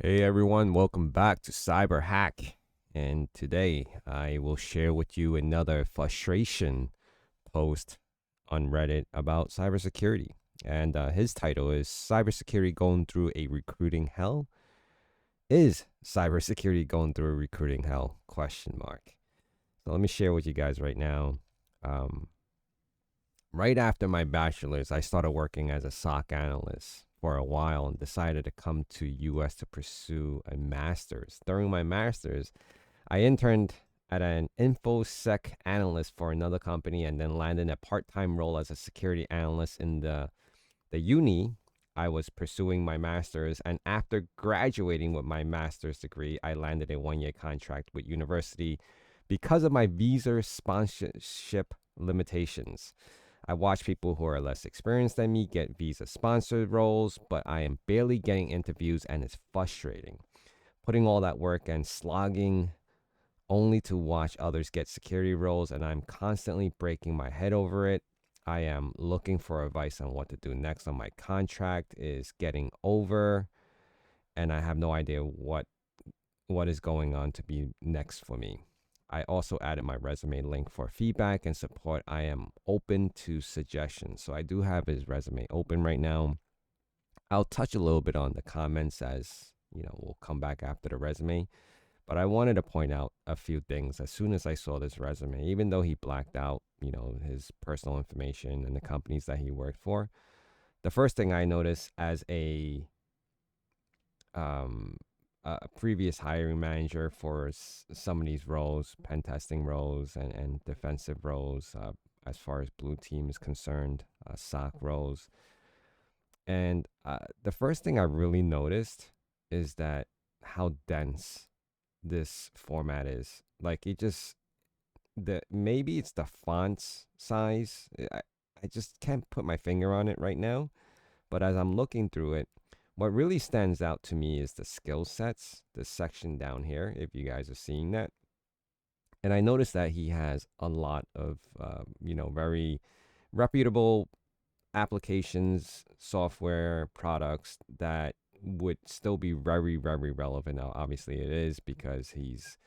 Hey everyone, welcome back to Cyber Hack. And today I will share with you another frustration post on Reddit about cybersecurity. And his title is Cybersecurity Going Through a Recruiting Hell? Is cybersecurity going through a recruiting hell? Question mark. So let me share with you guys right now. Um, right after my bachelor's, I started working as a SOC analyst for a while and decided to come to US to pursue a master's. During my master's, I interned at an infosec analyst for another company and then landed a part-time role as a security analyst in the uni. I was pursuing my master's, and after graduating with my master's degree, I landed a one-year contract with university because of my visa sponsorship limitations. I watch people who are less experienced than me get visa sponsored roles, but I am barely getting interviews and it's frustrating. Putting all that work and slogging only to watch others get security roles, and I'm constantly breaking my head over it. I am looking for advice on what to do next on my contract is getting over, and I have no idea what is going on to be next for me. I also added my resume link for feedback and support. I am open to suggestions. So I do have his resume open right now. I'll touch a little bit on the comments as, we'll come back after the resume. But I wanted to point out a few things as soon as I saw this resume, even though he blacked out, his personal information and the companies that he worked for. The first thing I noticed as um, a previous hiring manager for some of these roles, pen testing roles and defensive roles, as far as blue team is concerned, SOC roles. And the first thing I really noticed is that how dense this format is. Like it just maybe it's the font's size. I just can't put my finger on it right now. But as I'm looking through it, what really stands out to me is the skill sets, the section down here, if you guys are seeing that. And I noticed that he has a lot of, very reputable applications, software, products that would still be very, very relevant. Now, obviously, it is because he's,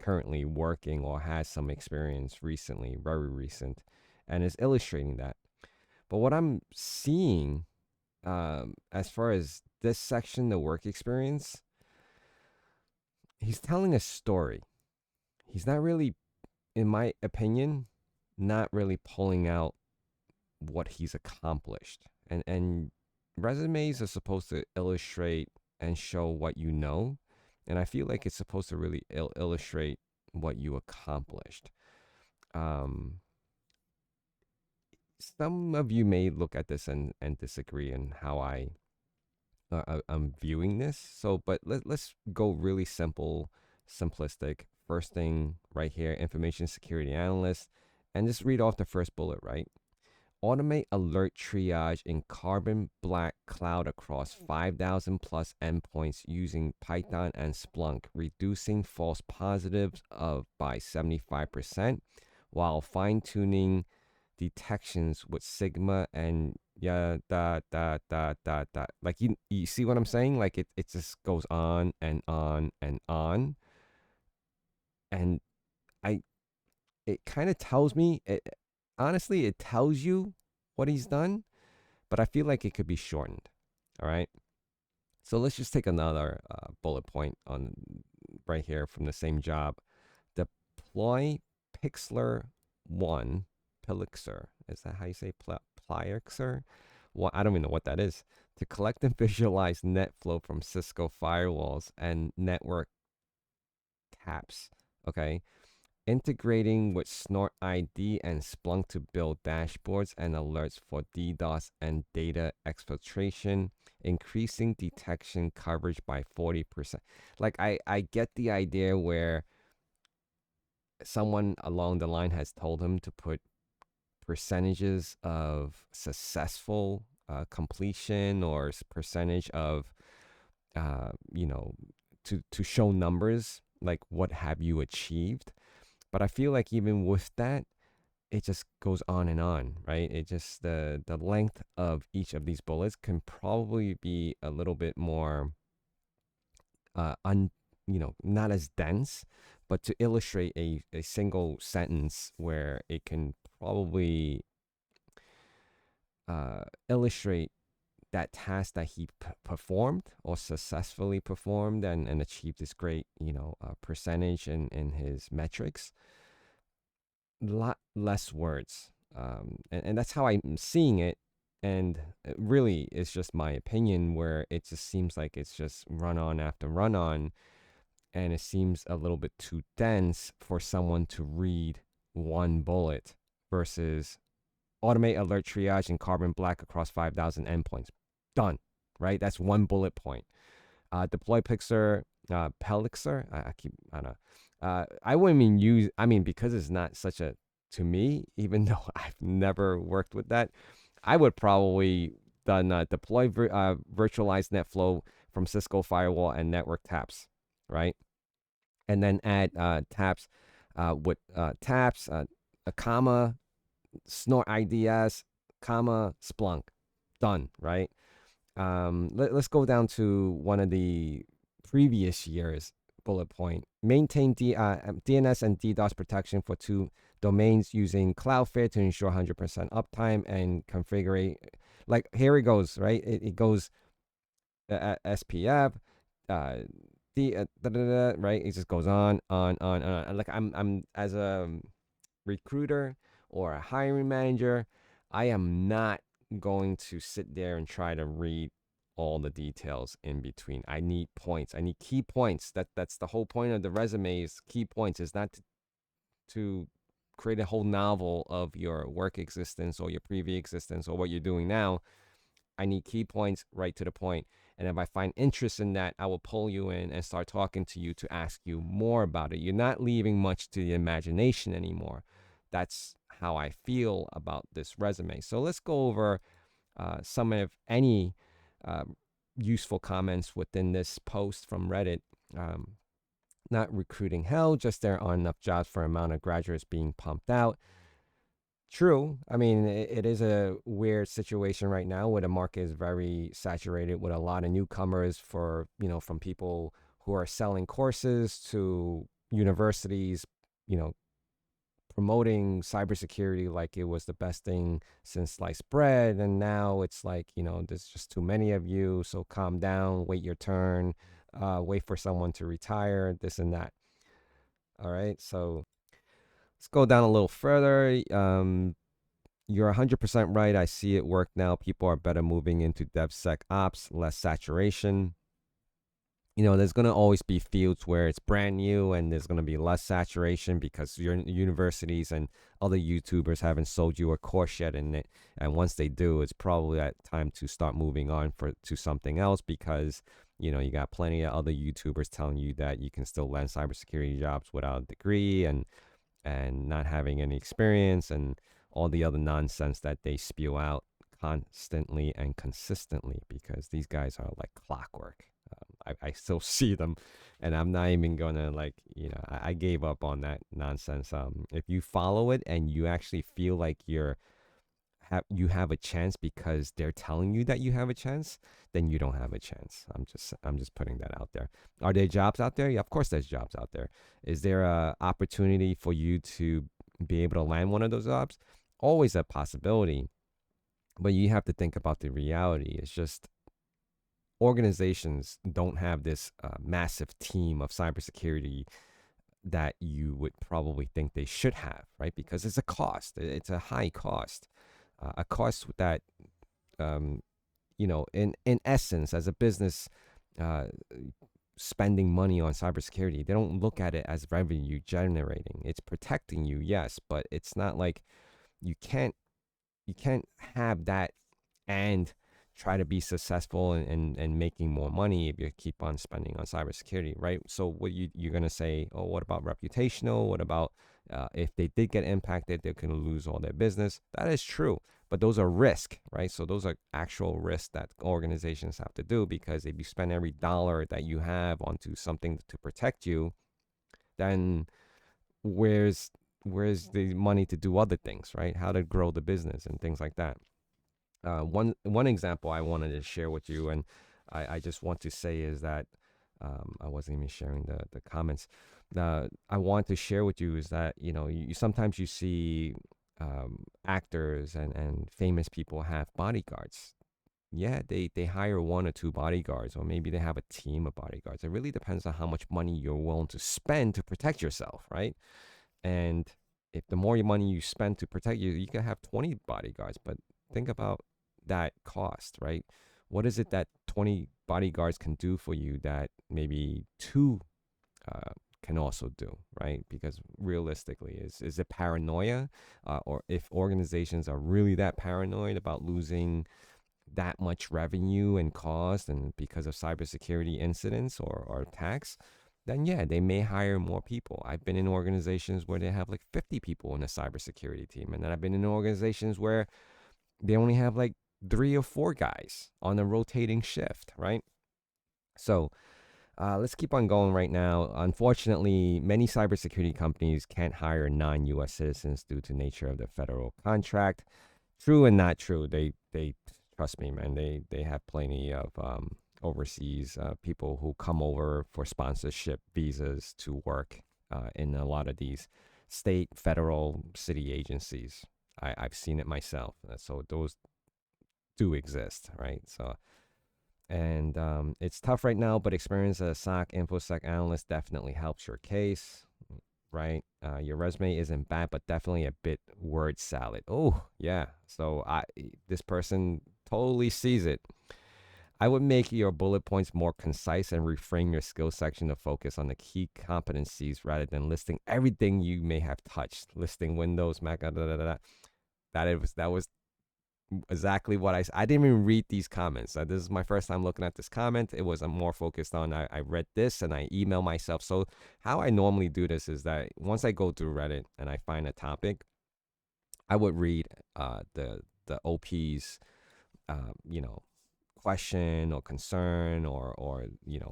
currently working or has some experience recently, very recent, and is illustrating that. But what I'm seeing, as far as this section, the work experience, he's telling a story. He's not really, in my opinion, not really pulling out what he's accomplished. And resumes are supposed to illustrate and show what you know, and I feel like it's supposed to really illustrate what you accomplished. Um, some of you may look at this and disagree in how I'm viewing this. So, but let's go really simplistic. First thing right here, information security analyst, and just read off the first bullet, right? Automate alert triage in Carbon Black Cloud across 5,000 plus endpoints using Python and Splunk, reducing false positives of by 75% while fine-tuning detections with Sigma and yeah Like you see what I'm saying? Like it just goes on and on and on. And I it kind of tells me honestly, it tells you what he's done, but I feel like it could be shortened. All right. So let's just take another bullet point on right here from the same job. Deploy Pixlr 1, Pixlr. Is that how you say Plixer? Well, I don't even know what that is. To collect and visualize net flow from Cisco firewalls and network taps. Okay. Integrating with Snort ID and Splunk to build dashboards and alerts for DDoS and data exfiltration, increasing detection coverage by 40%. Like I get the idea where someone along the line has told him to put percentages of successful completion or percentage of, you know, to show numbers like what have you achieved. But I feel like even with that, it just goes on, right? It just the length of each of these bullets can probably be a little bit more. not as dense, but to illustrate a single sentence where it can probably illustrate that task that he performed or successfully performed and achieved this great, percentage in his metrics. Lot less words. And that's how I'm seeing it. And really, it's just my opinion where it just seems like it's just run on after run on. And it seems a little bit too dense for someone to read one bullet versus automate alert triage and carbon black across 5,000 endpoints. Done, right? That's one bullet point. Deploy Pixar, Pelixer. I don't know. I wouldn't even use, because it's not such a, to me, even though I've never worked with that, I would probably done deploy virtualized NetFlow from Cisco Firewall and network taps, right? And then add taps with taps, a comma, snort IDS, comma, Splunk. Done, right? Let's go down to one of the previous years bullet point. Maintain DNS and DDoS protection for two domains using Cloudflare to ensure 100% uptime and configure. Like here it goes, right? It goes SPF, right? It just goes on. Like I'm as a recruiter or a hiring manager, I am not going to sit there and try to read all the details in between. I need points. I need key points. That's the whole point of the resume is key points. Is not to create a whole novel of your work existence or your previous existence or what you're doing now. I need key points right to the point. And if I find interest in that, I will pull you in and start talking to you to ask you more about it. You're not leaving much to the imagination anymore. That's how I feel about this resume. So let's go over some of any uh, useful comments within this post from Reddit. Not recruiting hell, just there aren't enough jobs for amount of graduates being pumped out. True. I mean, it is a weird situation right now where the market is very saturated with a lot of newcomers from people who are selling courses to universities, you know, promoting cybersecurity like it was the best thing since sliced bread. And now it's like, there's just too many of you. So calm down, wait your turn, wait for someone to retire, this and that. All right. So let's go down a little further. You're 100% right. I see it work now. People are better moving into DevSecOps, less saturation. There's going to always be fields where it's brand new and there's going to be less saturation because your universities and other YouTubers haven't sold you a course yet in it. And once they do, it's probably that time to start moving on to something else because, you got plenty of other YouTubers telling you that you can still land cybersecurity jobs without a degree and not having any experience and all the other nonsense that they spew out constantly and consistently because these guys are like clockwork. I still see them and I'm not even gonna I gave up on that nonsense. If you follow it and you actually feel like you have a chance because they're telling you that you have a chance, then you don't have a chance. I'm just putting that out there. Are there jobs out there? Yeah, of course there's jobs out there. Is there a opportunity for you to be able to land one of those jobs? Always a possibility, but you have to think about the reality. It's just organizations don't have this massive team of cybersecurity that you would probably think they should have, right? Because it's a cost. It's a high cost, a cost that, in essence, as a business, uh, spending money on cybersecurity, they don't look at it as revenue generating. It's protecting you, yes, but it's not like you can't have that and try to be successful and making more money if you keep on spending on cybersecurity, right? So what you're going to say, oh, what about reputational? What about if they did get impacted, they're going to lose all their business? That is true, but those are risk, right? So those are actual risks that organizations have to do because if you spend every dollar that you have onto something to protect you, then where's the money to do other things, right? How to grow the business and things like that. One example I wanted to share with you, and I just want to say is that I wasn't even sharing the comments. I want to share with you is that you sometimes you see actors and famous people have bodyguards. Yeah, they hire one or two bodyguards, or maybe they have a team of bodyguards. It really depends on how much money you're willing to spend to protect yourself, right? And if the more money you spend to protect you, you can have 20 bodyguards, but think about that cost, right? What is it that 20 bodyguards can do for you that maybe two uh, can also do, right? Because realistically, is it paranoia, or if organizations are really that paranoid about losing that much revenue and cost, and because of cybersecurity incidents or attacks, then yeah, they may hire more people. I've been in organizations where they have like 50 people in a cybersecurity team, and then I've been in organizations where they only have like 3 or 4 guys on a rotating shift, right? So let's keep on going right now. Unfortunately, many cybersecurity companies can't hire non-U.S. citizens due to nature of the federal contract. True and not true. They trust me, man. They have plenty of overseas people who come over for sponsorship visas to work in a lot of these state, federal, city agencies. I've seen it myself. So those do exist, right? So and it's tough right now, but experience as a SOC InfoSec analyst definitely helps your case, right? Your resume isn't bad, but definitely a bit word salad. Oh, yeah. So this person totally sees it. I would make your bullet points more concise and reframe your skill section to focus on the key competencies rather than listing everything you may have touched, listing Windows, Mac, da, da, da, da. That was exactly what I didn't even read these comments. This is my first time looking at this comment. It was more focused on I read this and I email myself. So how I normally do this is that once I go through Reddit and I find a topic, I would read the OP's you know, question or concern, or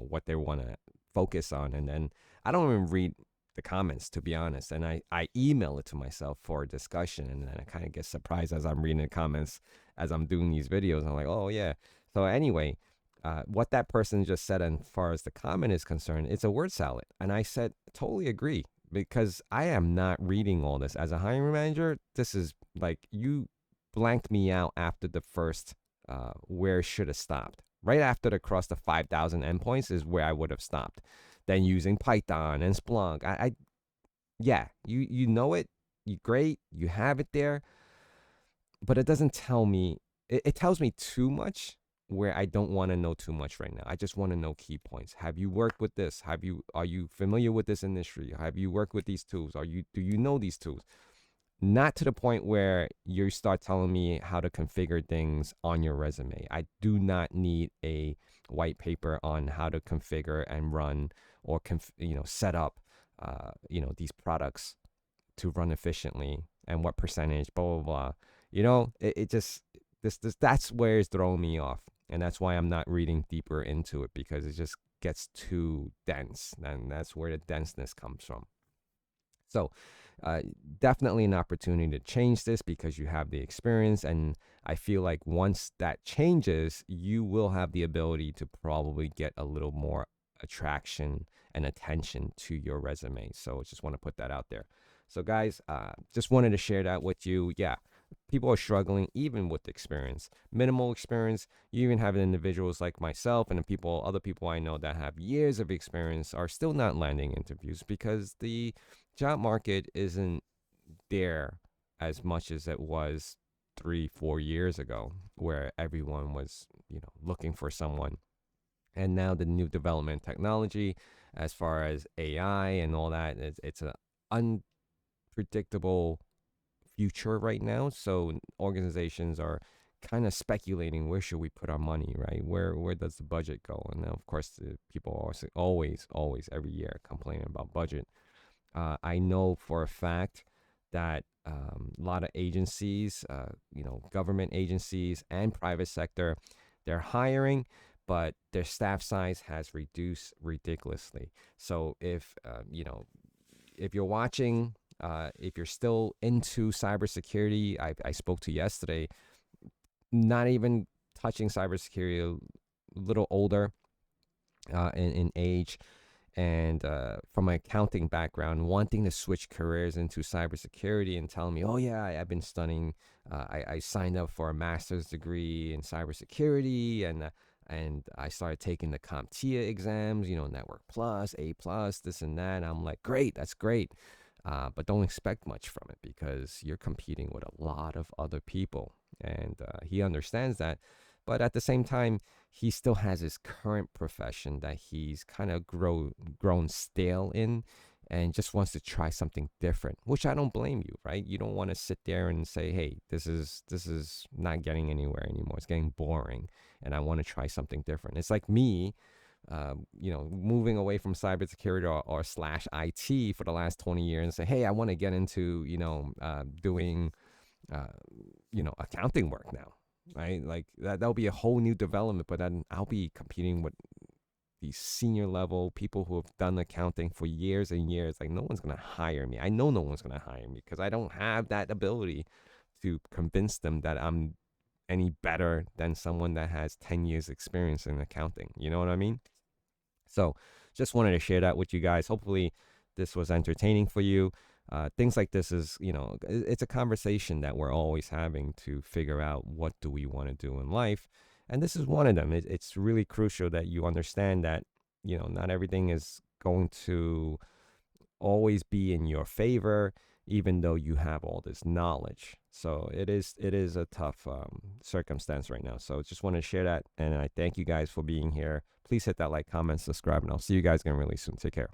what they want to focus on, and then I don't even read the comments, to be honest, and I email it to myself for a discussion, and then I kind of get surprised as I'm reading the comments as I'm doing these videos. I'm like, oh yeah. So anyway, what that person just said as far as the comment is concerned, it's a word salad, and I said totally agree, because I am not reading all this as a hiring manager. This is like you blanked me out after the first where it should have stopped. Right after the cross the 5,000 endpoints is where I would have stopped. Then using Python and Splunk. Yeah, you know it. You great. You have it there, but it doesn't tell me. It tells me too much where I don't want to know too much right now. I just want to know key points. Have you worked with this? Are you familiar with this industry? Have you worked with these tools? Do you know these tools? Not to the point where you start telling me how to configure things on your resume. I do not need a white paper on how to configure and run, or set up these products to run efficiently, and what percentage, blah blah blah. It just this that's where it's throwing me off, and that's why I'm not reading deeper into it, because it just gets too dense, and that's where the denseness comes from. So, uh, definitely an opportunity to change this, because you have the experience. And I feel like once that changes, you will have the ability to probably get a little more attraction and attention to your resume. So, I just want to put that out there. So, guys, just wanted to share that with you. Yeah, people are struggling even with experience, minimal experience. You even have individuals like myself and other people I know that have years of experience are still not landing interviews, because the job market isn't there as much as it was 3 4 years ago, where everyone was looking for someone. And now the new development technology, as far as AI and all that, it's an unpredictable future right now. So organizations are kind of speculating, where should we put our money, right? Where does the budget go? And then of course the people are always every year complaining about budget. I know for a fact that a lot of agencies, government agencies and private sector, they're hiring, but their staff size has reduced ridiculously. So if you're watching, if you're still into cybersecurity, I spoke to yesterday, not even touching cybersecurity, a little older, in age, and from my accounting background, wanting to switch careers into cybersecurity and telling me, oh, yeah, I've been studying. I signed up for a master's degree in cybersecurity, and I started taking the CompTIA exams, Network Plus, A Plus, this and that. And I'm like, great, that's great. But don't expect much from it because you're competing with a lot of other people. And he understands that. But at the same time, he still has his current profession that he's kind of grown stale in and just wants to try something different, which I don't blame you, right? You don't want to sit there and say, hey, this is not getting anywhere anymore. It's getting boring and I want to try something different. It's like me moving away from cybersecurity or slash IT for the last 20 years and say, hey, I want to get into, doing, accounting work now, right? Like that'll be a whole new development, but then I'll be competing with these senior level people who have done accounting for years and years. Like no one's going to hire me. I know no one's going to hire me because I don't have that ability to convince them that I'm any better than someone that has 10 years experience in accounting. You know what I mean? So just wanted to share that with you guys. Hopefully this was entertaining for you. Things like this is, it's a conversation that we're always having to figure out what do we want to do in life. And this is one of them. It's really crucial that you understand that, not everything is going to always be in your favor, even though you have all this knowledge. So it is a tough circumstance right now. So just want to share that, and I thank you guys for being here. Please hit that like, comment, subscribe, and I'll see you guys again really soon. Take care.